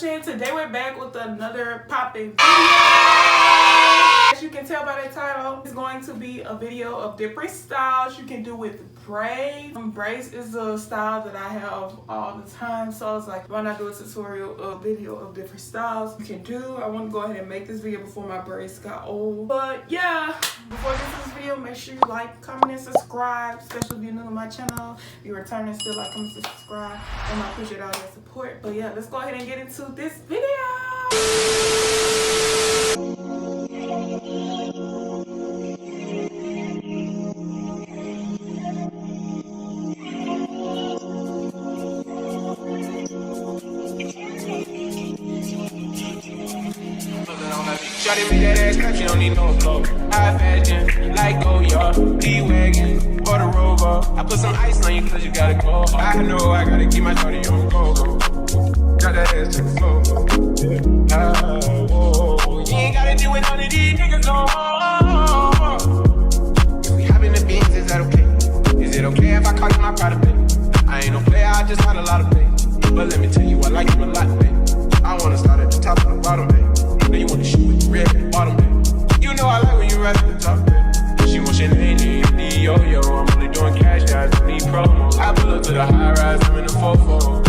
BRAIDS. Today we're back with another popping video. As you can tell by the title, it's going to be a video of different styles you can do with braids. Braids is a style that I have all the time, so I was like, why not do a tutorial, a video of different styles you can do. I want to go ahead and make this video before my braids got old. But yeah, before I get to this video, make sure you like, comment, and subscribe, especially if you're new to my channel. If you're returning, still like, comment, and subscribe, and I appreciate all your support. But yeah, let's go ahead and get into this video. Shawty make that ass clap, she don't need no flow. High fashion, like Goya, D-Wagon, or the Rover. I put some ice on you cause you gotta go. I know I gotta keep my shawty on go. Got that ass to the floor. Yeah. Whoa. You ain't gotta deal with none of these niggas no more. If we hop in the beans, is that okay? Is it okay if I call you my pride, baby? I ain't no player, I just had a lot of pay. But let me tell you, I like you a lot, baby. I wanna start at the top and the bottom, baby. Now you wanna shoot with the red at the bottom, baby. You know I like when you right at the top, baby. She wants Chanel, yo-yo. I'm only doing cash, guys, don't need promo. I pull up to the high rise, I'm in the 4-4.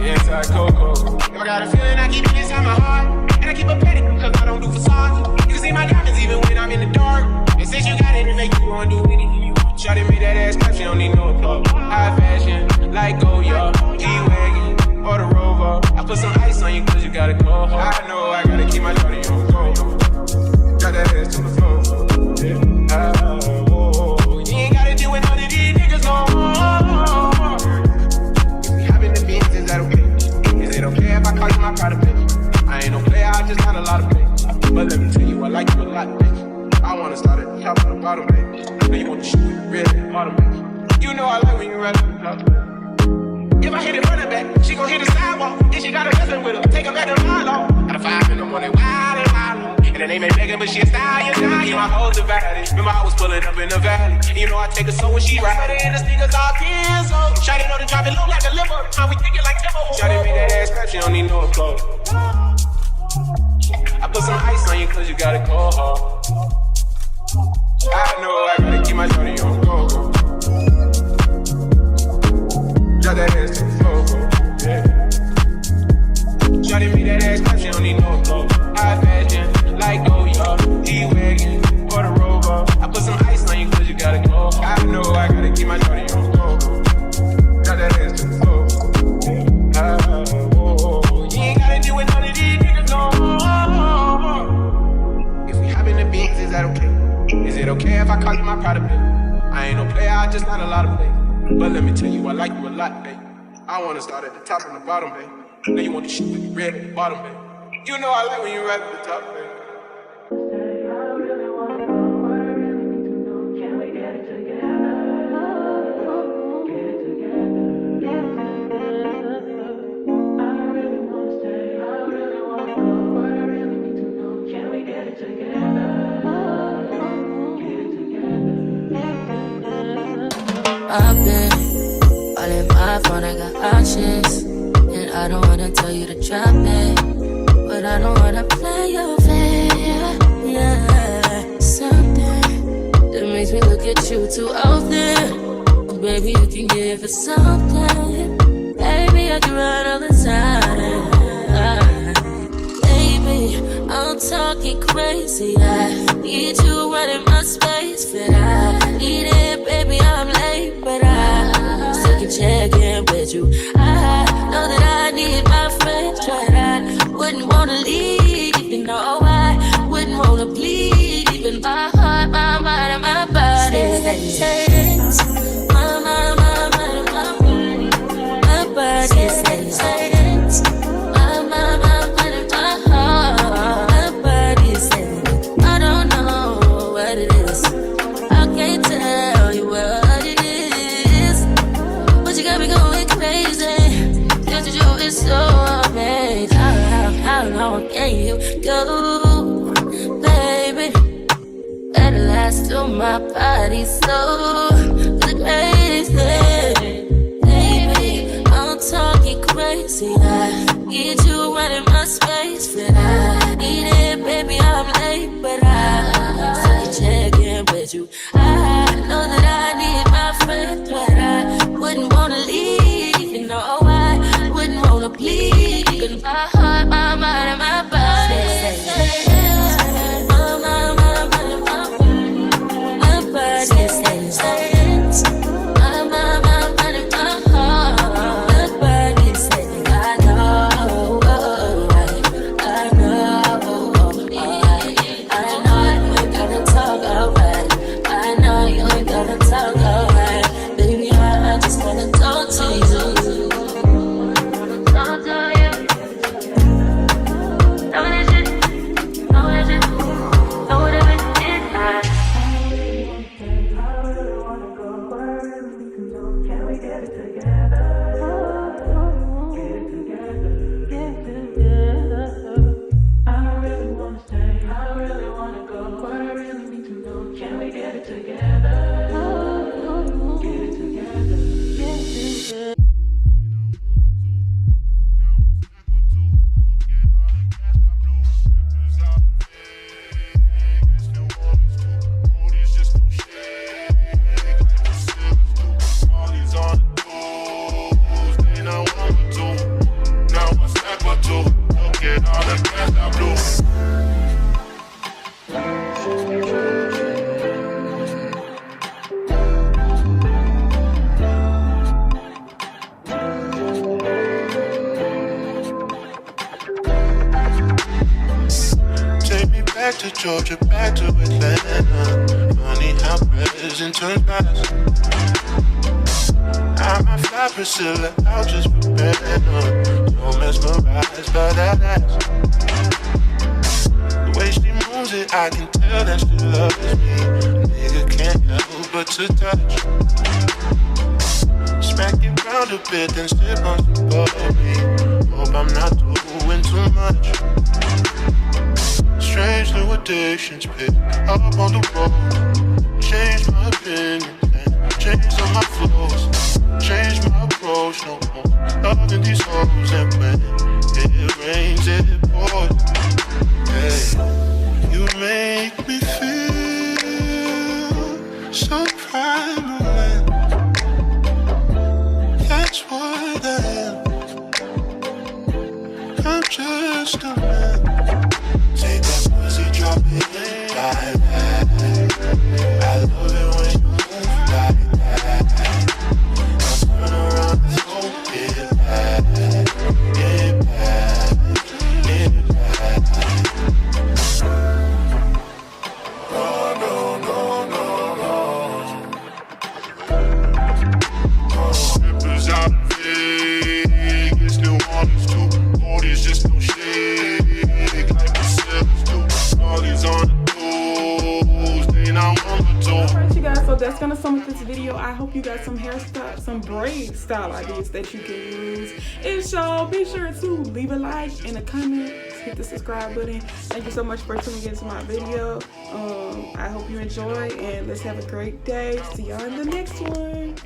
Inside Coco. I got a feeling I keep it inside my heart. And I keep a petty cause I don't do facades. You can see my diamonds even when I'm in the dark. And since you got it, it make you wanna do anything you want. Shawty made that ass clap, she don't need no applause. High fashion, like Goya, D-Wagon, or the Rover. I put some ice on you cause you gotta go. I know I gotta keep my shawty on go. Got that ass to the floor. Yeah. Whoa. You ain't gotta deal with none of these niggas no more. If we hop in the beans, is that okay? Is it okay if I call you my pride, bitch? I ain't no player, I just got a lot of bitch. But let me tell you, I like you a lot, bitch. I wanna start at the top and the bottom, bitch. Now you wanna shoot with the red at the bottom, bitch. You know I like when you right at the top, bitch. If I hit it running back, she gon' hit the sidewalk. Then she got a husband with her, take her back to Milo. At a 5 in the morning, wild and wild. And the name ain't begging, but she a stallion. You my hoes the valley. Remember I was pulling up in the valley. And you know I take her so when she ride her in the sneakers all kids. Shawty know to drop it low like a liver. How we think it like Timbo. Shawty made that ass clap, she don't need no applause. I put some ice on you cause you gotta go hard. I know I gotta keep my shawty on go. Drop that ass to the floor, yeah. Shawty made that ass clap, she don't need no applause. High fashion, like Goya, D-Wagon, or the Rover. I put some ice on you cause you gotta go. I know I gotta keep my shawty on go. Drop that ass to the floor, yeah. Whoa. You ain't gotta deal with none of these niggas no more. If we hop in the beans, is that okay? Is it okay if I call you my pride, baby? I ain't no player, I just got a lot of play. But let me tell you, I like you a lot, babe. I wanna start at the top and the bottom, babe. Now you wanna shoot with the red at the bottom, babe. You know I like when you right at the top, babe. I've been all in my phone, I got options. And I don't wanna tell you to drop it, but I don't wanna play your fair. Yeah, something that makes me look at you too often. Oh, baby, you can give it something. Baby, I can run all the time. Baby, I'm talking crazy. I need you running my space, but I need it, baby, I'm late, but I still can check in with you. I know that I need my friends, but I wouldn't wanna leave, even though I wouldn't wanna bleed, even my heart, my mind, and my body. My mind, my mind, and my body. My body says my mind, my mind, and my heart. My body says I don't know what it is. I can't tell you what it is, but you got me going crazy. Just to do it so amazing. How long can you go, baby? At last to my body so crazy. Baby, I'm talking crazy. I Need you running my space, but I need it, baby. I'm late, but I still check in with you. I know that I need my friend, but I wouldn't wanna leave. You know I wouldn't wanna bleed. My heart, my mind, and my body. My body says my mind, and my heart. My body says I know, I know, you ain't gotta talk alright. I know you ain't gotta talk alright, baby. I just wanna talk to you. Talk to you. Know that shit, know that shit, know that it is hot. Back to Georgia, back to Atlanta. Funny how present turns past. I might fly Priscilla out just for better. So mesmerized by that ass. The way she moves it, I can tell that she loves me. Nigga can't help but to touch. Smack it round a bit, then sip on some bubbly. Hope I'm not doing too much. Strange new addictions pick up on the road. Change my opinion and change all my flows. Change my approach, no more loving these hoes. And when it rains, it pours. Hey, you make me feel so primal. That's what I am. I'm just a man. Take that pussy, drop it like that. I love it when you move like that. Now turn around and go get back. Get back, get back. No, no, no, no, no. Rippers out in Vegas, New Orleans too. All these just no shade. Alright you guys, so that's gonna sum up this video. I hope you got some hairstyle, some braid style ideas that you can use. If so, be sure to leave a like and a comment, hit the subscribe button. Thank you so much for tuning into my video. I hope you enjoy and let's have a great day. See y'all in the next one.